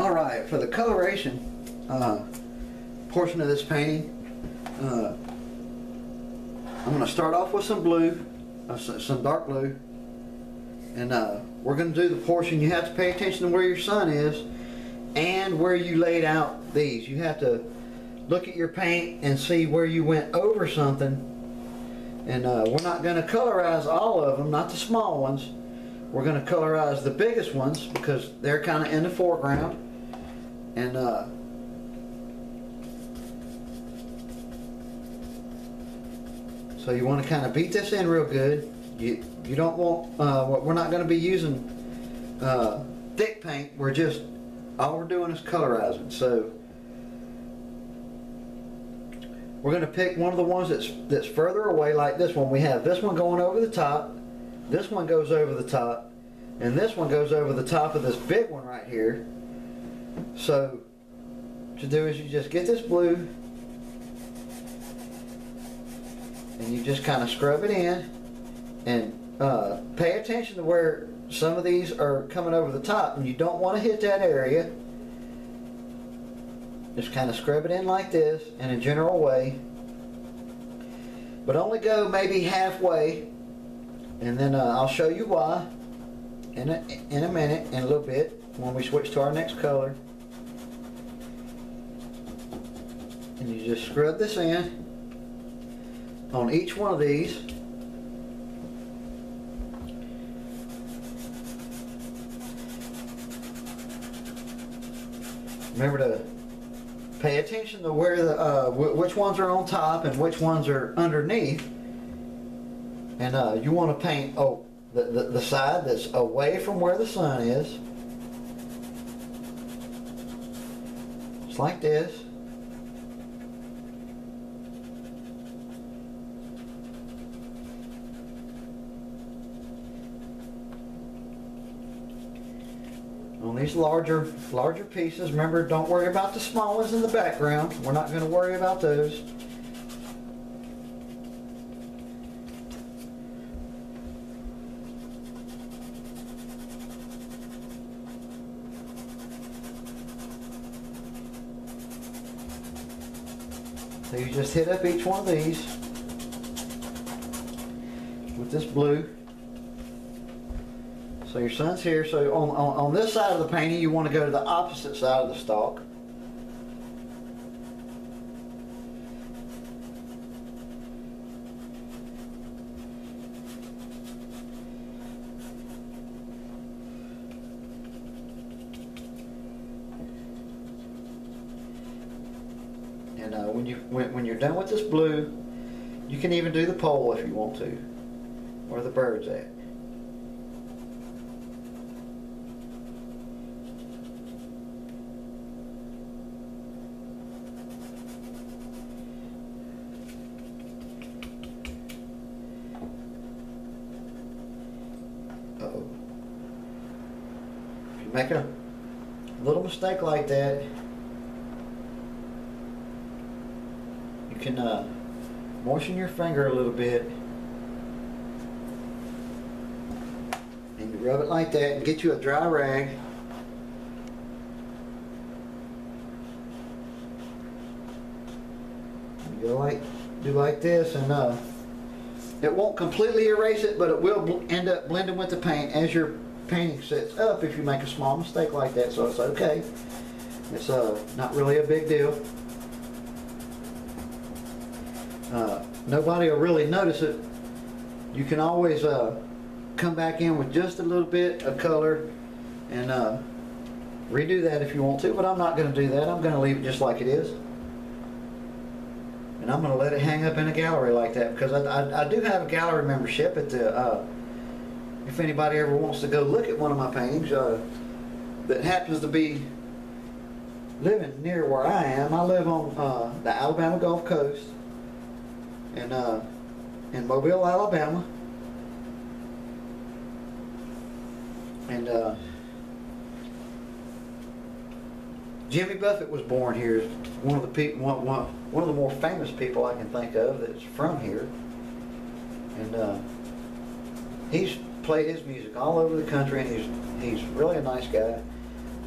Alright, for the coloration portion of this painting, I'm going to start off with some blue, some dark blue, and we're going to do the portion. You have to pay attention to where your sun is and where you laid out these. You have to look at your paint and see where you went over something, and we're not going to colorize all of them, not the small ones. We're going to colorize the biggest ones because they're kind of in the foreground. And so you want to kind of beat this in real good. You don't want, we're not going to be using thick paint. All we're doing is colorizing. So we're going to pick one of the ones that's further away, like this one. We have this one going over the top, this one goes over the top, and this one goes over the top of this big one right here. So what you do is you just get this blue and you just kind of scrub it in, and pay attention to where some of these are coming over the top, and you don't want to hit that area. Just kind of scrub it in like this in a general way, but only go maybe halfway, and then I'll show you why in a minute, in a little bit, when we switch to our next color. And you just scrub this in on each one of these. Remember to pay attention to where the which ones are on top and which ones are underneath. And you want to paint the side that's away from where the sun is. Just like this. On these larger pieces, remember, don't worry about the small ones in the background. We're not going to worry about those. So you just hit up each one of these with this blue. So your sun's here. So on this side of the painting, you want to go to the opposite side of the stalk. And when you're done with this blue, you can even do the pole if you want to, where the bird's at. If you make a little mistake like that, you can moisten your finger a little bit, and you rub it like that and get you a dry rag. You go do like this, and it won't completely erase it, but it will end up blending with the paint as your painting sets up if you make a small mistake like that, so it's okay. It's not really a big deal. Nobody will really notice it. You can always come back in with just a little bit of color and redo that if you want to, but I'm not going to do that. I'm going to leave it just like it is. And I'm going to let it hang up in a gallery like that, because I do have a gallery membership at the, if anybody ever wants to go look at one of my paintings that happens to be living near where I am. I live on the Alabama Gulf Coast, and in Mobile, Alabama. And Jimmy Buffett was born here. One of the people, one of the more famous people I can think of that's from here. And he's played his music all over the country, and he's really a nice guy.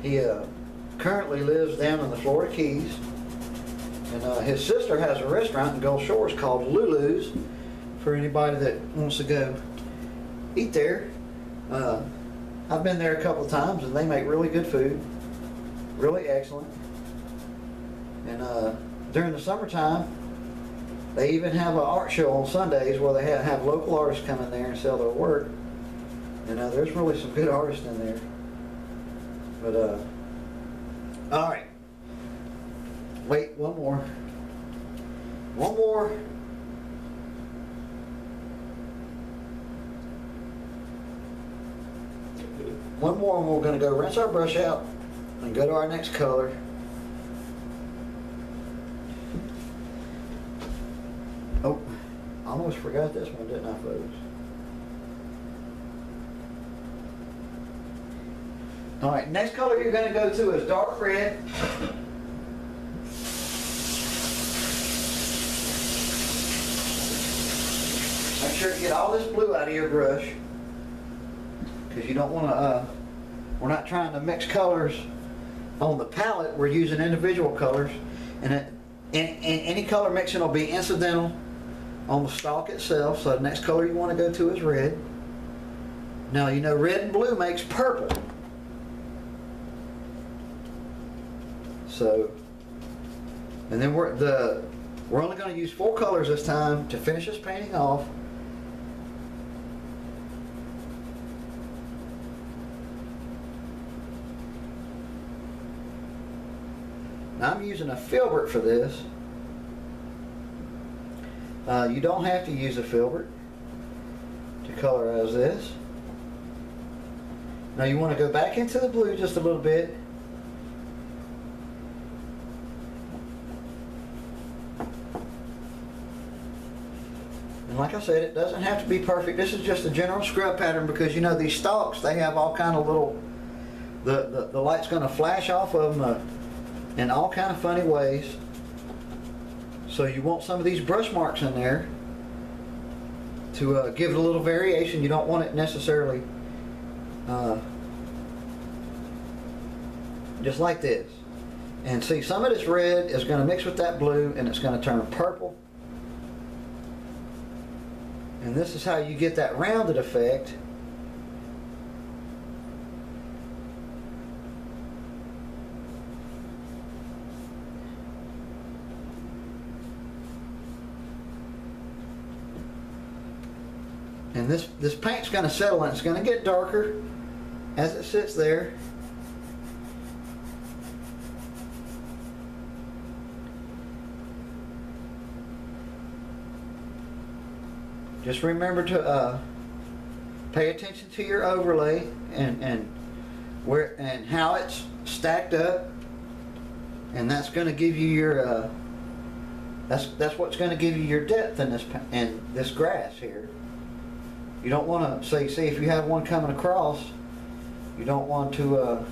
He currently lives down in the Florida Keys, and his sister has a restaurant in Gulf Shores called Lulu's for anybody that wants to go eat there. I've been there a couple of times, and they make really good food, really excellent. And during the summertime, they even have an art show on Sundays where they have local artists come in there and sell their work. And there's really some good artists in there. But all right. Wait, one more. One more. One more, and we're going to go rinse our brush out and go to our next color. Oh, I almost forgot this one, didn't I, folks? All right, next color you're going to go to is dark red. Make sure to get all this blue out of your brush, because you don't want to, we're not trying to mix colors on the palette. We're using individual colors, and any color mixing will be incidental on the stalk itself. So the next color you want to go to is red. Now you know red and blue makes purple. So, and then we're only going to use 4 colors this time to finish this painting off. Now I'm using a filbert for this. You don't have to use a filbert to colorize this. Now you want to go back into the blue just a little bit. And like I said, it doesn't have to be perfect. This is just a general scrub pattern, because you know these stalks, they have all kind of little, the light's going to flash off of them in all kind of funny ways. So you want some of these brush marks in there to give it a little variation. You don't want it necessarily just like this. And see, some of this red is going to mix with that blue, and it's going to turn purple. And this is how you get that rounded effect. And this paint's going to settle, and it's going to get darker as it sits there. Just remember to pay attention to your overlay and where and how it's stacked up, and that's going to give you your that's what's going to give you your depth in this grass here. You don't want to see if you have one coming across, you don't want to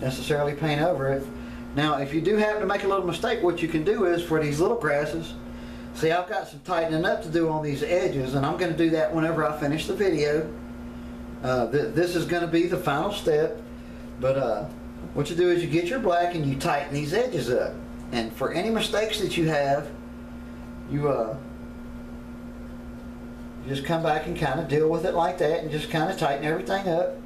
necessarily paint over it. Now, if you do happen to make a little mistake, what you can do is for these little grasses. See, I've got some tightening up to do on these edges, and I'm going to do that whenever I finish the video. This is going to be the final step, but what you do is you get your black and you tighten these edges up. And for any mistakes that you have, you just come back and kind of deal with it like that, and just kind of tighten everything up.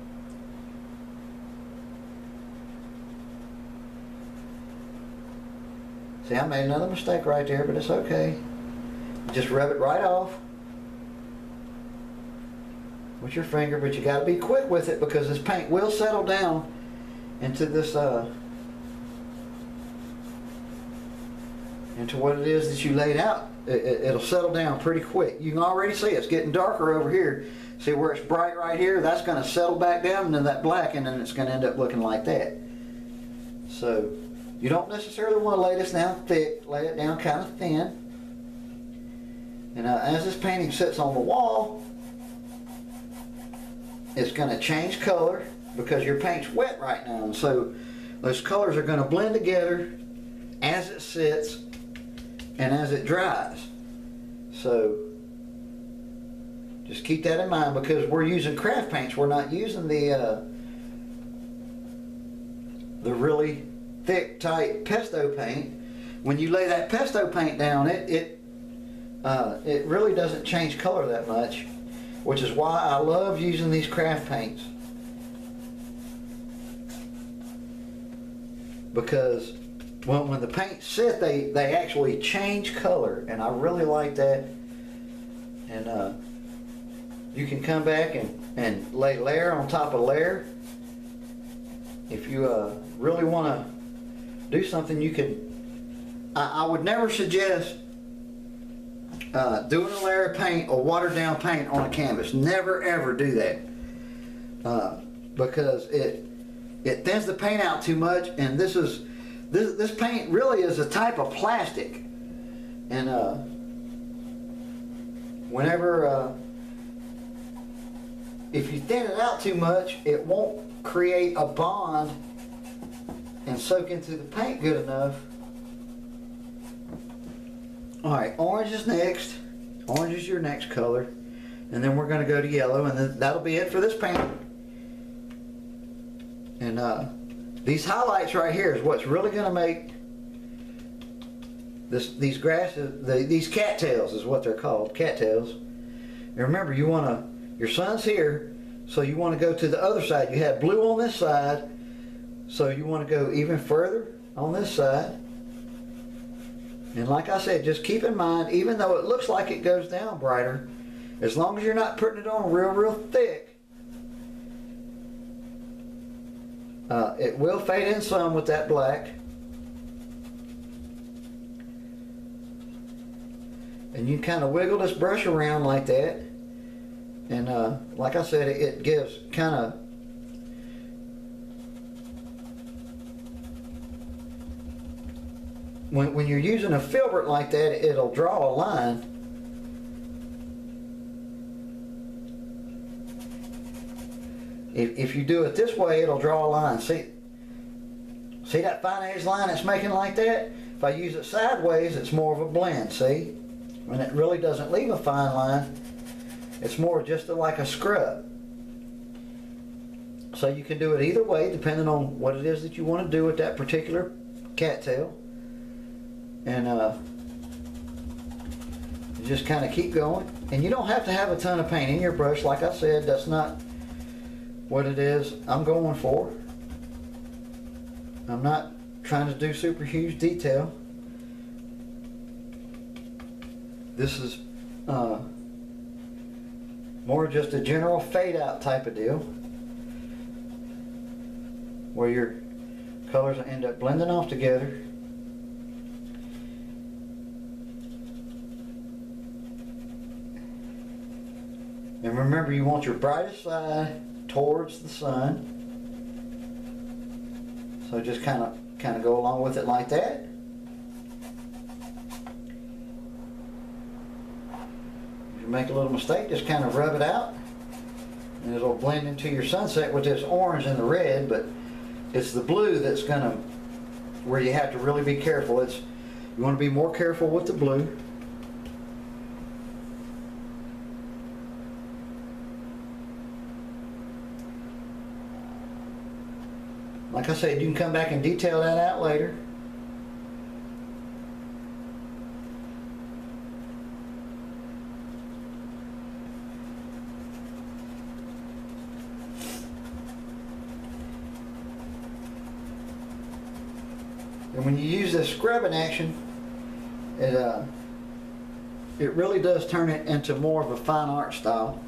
See, I made another mistake right there, but it's okay. Just rub it right off with your finger, but you got to be quick with it, because this paint will settle down into this into what it is that you laid out. It'll settle down pretty quick. You can already see it's getting darker over here. See where it's bright right here? That's going to settle back down into that black, and then it's going to end up looking like that. So you don't necessarily want to lay this down thick. Lay it down kind of thin. And as this painting sits on the wall, it's going to change color because your paint's wet right now. And so those colors are going to blend together as it sits and as it dries. So just keep that in mind, because we're using craft paints. We're not using the the really thick, tight pesto paint, when you lay that pesto paint down, it really doesn't change color that much, which is why I love using these craft paints, because when the paints sit, they actually change color, and I really like that. And you can come back and lay layer on top of layer. If you really want to do something, you can. I would never suggest doing a layer of paint or watered down paint on a canvas. Never ever do that, because it thins the paint out too much. And this paint really is a type of plastic, and whenever if you thin it out too much, it won't create a bond and soak into the paint good enough. Alright, orange is next. Orange is your next color. And then we're going to go to yellow, and then that'll be it for this paint. And these highlights right here is what's really going to make these grasses, these cattails is what they're called, cattails. And remember, you want to, your sun's here, so you want to go to the other side. You have blue on this side, so you want to go even further on this side. And like I said, just keep in mind, even though it looks like it goes down brighter, as long as you're not putting it on real thick, it will fade in some with that black. And you kind of wiggle this brush around like that. And like I said, it gives kind of when you're using a filbert like that, it'll draw a line. If you do it this way, it'll draw a line. See that fine edge line it's making like that? If I use it sideways, it's more of a blend, see? When it really doesn't leave a fine line, it's more just like a scrub. So you can do it either way, depending on what it is that you want to do with that particular cattail. And you just kind of keep going. And you don't have to have a ton of paint in your brush. Like I said, that's not what it is I'm going for. I'm not trying to do super huge detail. This is more just a general fade out type of deal, where your colors end up blending off together. And remember, you want your brightest side towards the sun. So just kind of go along with it like that. If you make a little mistake, just kind of rub it out, and it'll blend into your sunset with this orange and the red. But it's the blue that's gonna, where you have to really be careful. You want to be more careful with the blue. Like I said, you can come back and detail that out later. And when you use this scrubbing action, it really does turn it into more of a fine art style.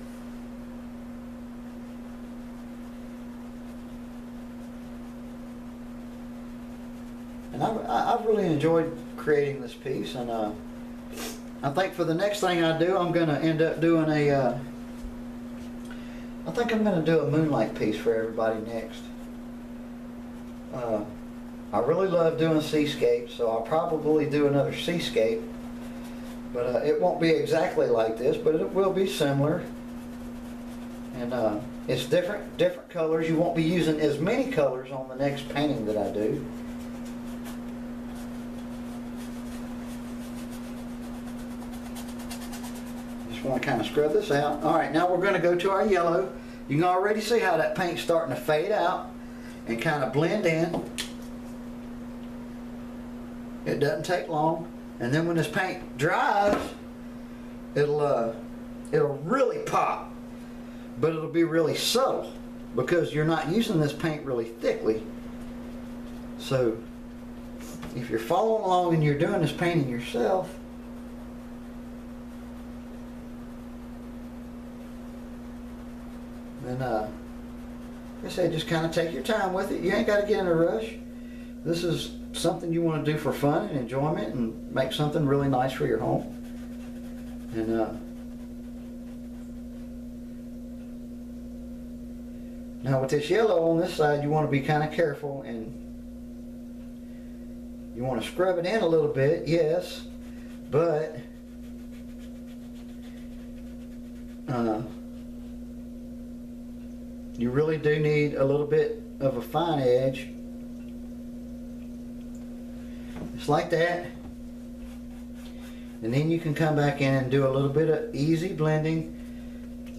And I've really enjoyed creating this piece, and I think for the next thing I do, I'm going to end up doing I think I'm going to do a moonlight piece for everybody next. I really love doing seascapes, so I'll probably do another seascape, but it won't be exactly like this, but it will be similar. And it's different colors. You won't be using as many colors on the next painting that I do. Want to kind of scrub this out. Alright, now we're going to go to our yellow. You can already see how that paint's starting to fade out, and kind of blend in. It doesn't take long. And then when this paint dries, it'll really pop, but it'll be really subtle because you're not using this paint really thickly. So if you're following along and you're doing this painting yourself, then like I say, just kind of take your time with it. You ain't got to get in a rush. This is something you want to do for fun and enjoyment and make something really nice for your home. And now with this yellow on this side, you want to be kind of careful, and you want to scrub it in a little bit, yes, but you really do need a little bit of a fine edge. Just like that. And then you can come back in and do a little bit of easy blending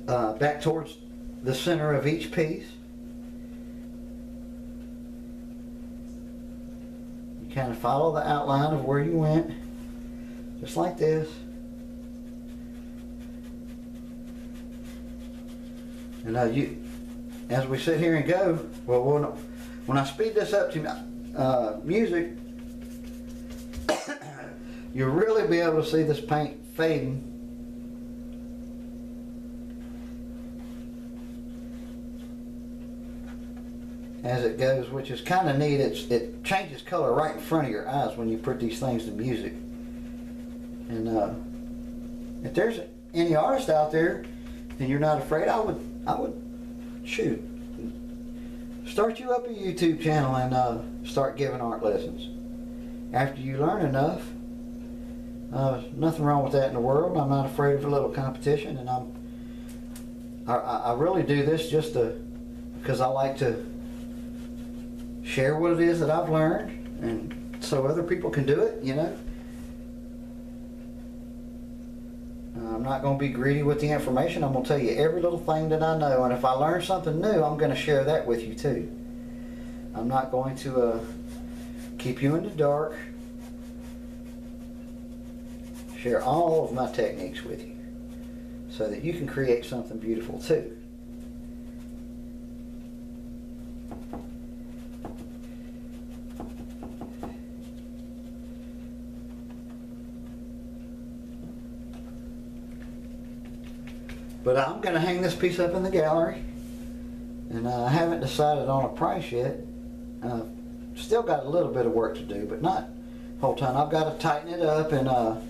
back towards the center of each piece. You kind of follow the outline of where you went, just like this. And now as we sit here and go, well, when I speed this up to music, you'll really be able to see this paint fading. As it goes, which is kind of neat. It changes color right in front of your eyes when you put these things to music. And if there's any artist out there and you're not afraid, I would shoot, start you up a YouTube channel and start giving art lessons. After you learn enough, nothing wrong with that in the world. I'm not afraid of a little competition, and I really do this just because I like to share what it is that I've learned, and so other people can do it, you know. I'm not going to be greedy with the information. I'm going to tell you every little thing that I know, and if I learn something new, I'm going to share that with you too. I'm not going to keep you in the dark. Share all of my techniques with you so that you can create something beautiful too. But I'm going to hang this piece up in the gallery, and I haven't decided on a price yet. Still got a little bit of work to do, but not the whole time. I've got to tighten it up, and I'm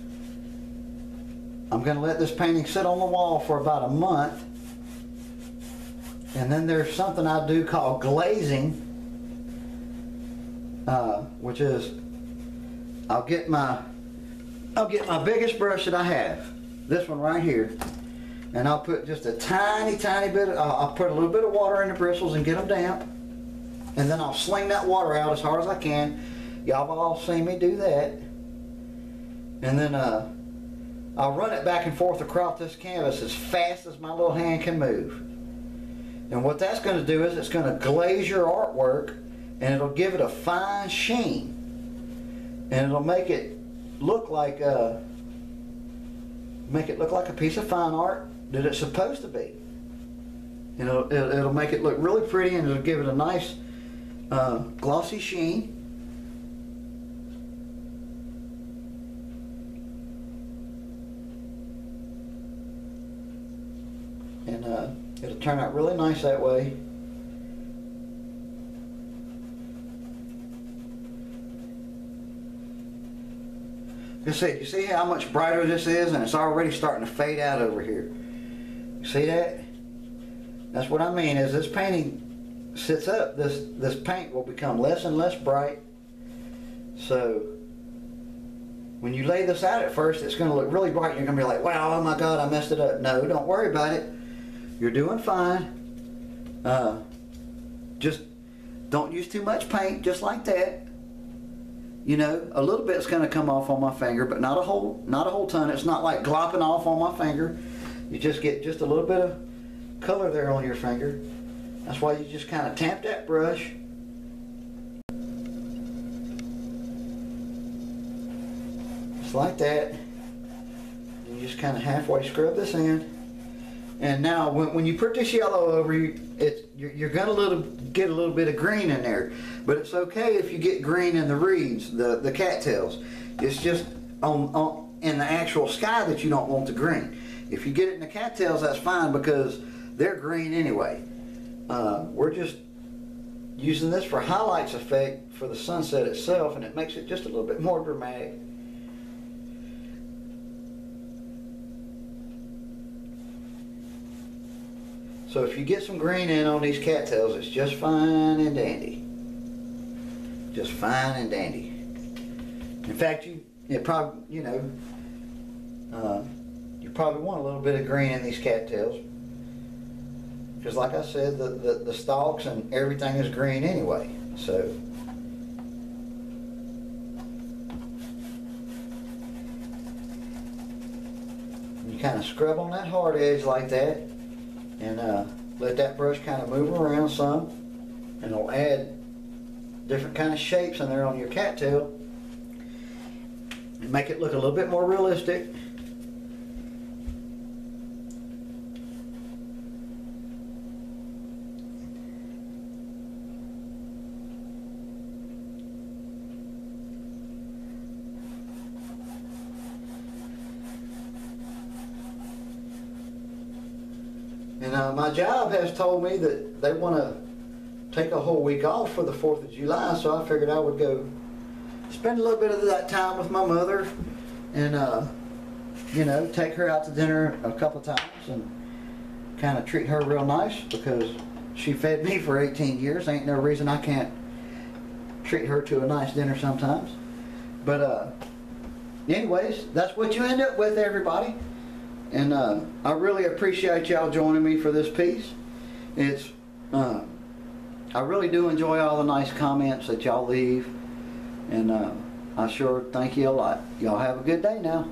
going to let this painting sit on the wall for about a month. And then there's something I do called glazing, which is I'll get my biggest brush that I have, this one right here, and I'll put just a tiny bit of, I'll put a little bit of water in the bristles and get them damp, and then I'll sling that water out as hard as I can. Y'all have all seen me do that. And then I'll run it back and forth across this canvas as fast as my little hand can move. And what that's going to do is it's going to glaze your artwork, and it'll give it a fine sheen, and it'll make it look like a piece of fine art that it's supposed to be. And it'll make it look really pretty, and it'll give it a nice glossy sheen. And it'll turn out really nice that way. You see how much brighter this is, and it's already starting to fade out over here. You see that? That's what I mean. As this painting sits up, this paint will become less and less bright. So when you lay this out at first, it's going to look really bright. You're going to be like, wow, oh my God, I messed it up. No, don't worry about it. You're doing fine. Just don't use too much paint, just like that. You know, a little bit's going to come off on my finger, but not a whole ton. It's not like glopping off on my finger. You just get just a little bit of color there on your finger. That's why you just kind of tap that brush, Just like that. You just kind of halfway scrub this in. And now when you put this yellow over, you're going to get a little bit of green in there. But it's okay if you get green in the reeds, the cattails. It's just in the actual sky that you don't want the green. If you get it in the cattails, that's fine because they're green anyway. We're just using this for highlights effect for the sunset itself, and it makes it just a little bit more dramatic. So if you get some green in on these cattails, it's just fine and dandy. Just fine and dandy. In fact, you probably want a little bit of green in these cattails, because like I said, the stalks and everything is green anyway. So you kind of scrub on that hard edge like that, and let that brush kind of move around some, and it'll add different kind of shapes in there on your cattail and make it look a little bit more realistic. And my job has told me that they want to take a whole week off for the 4th of July, so I figured I would go spend a little bit of that time with my mother and, take her out to dinner a couple times and kind of treat her real nice, because she fed me for 18 years. Ain't no reason I can't treat her to a nice dinner sometimes. But anyways, that's what you end up with, everybody. And I really appreciate y'all joining me for this piece. I really do enjoy all the nice comments that y'all leave, and I sure thank you a lot. Y'all have a good day now.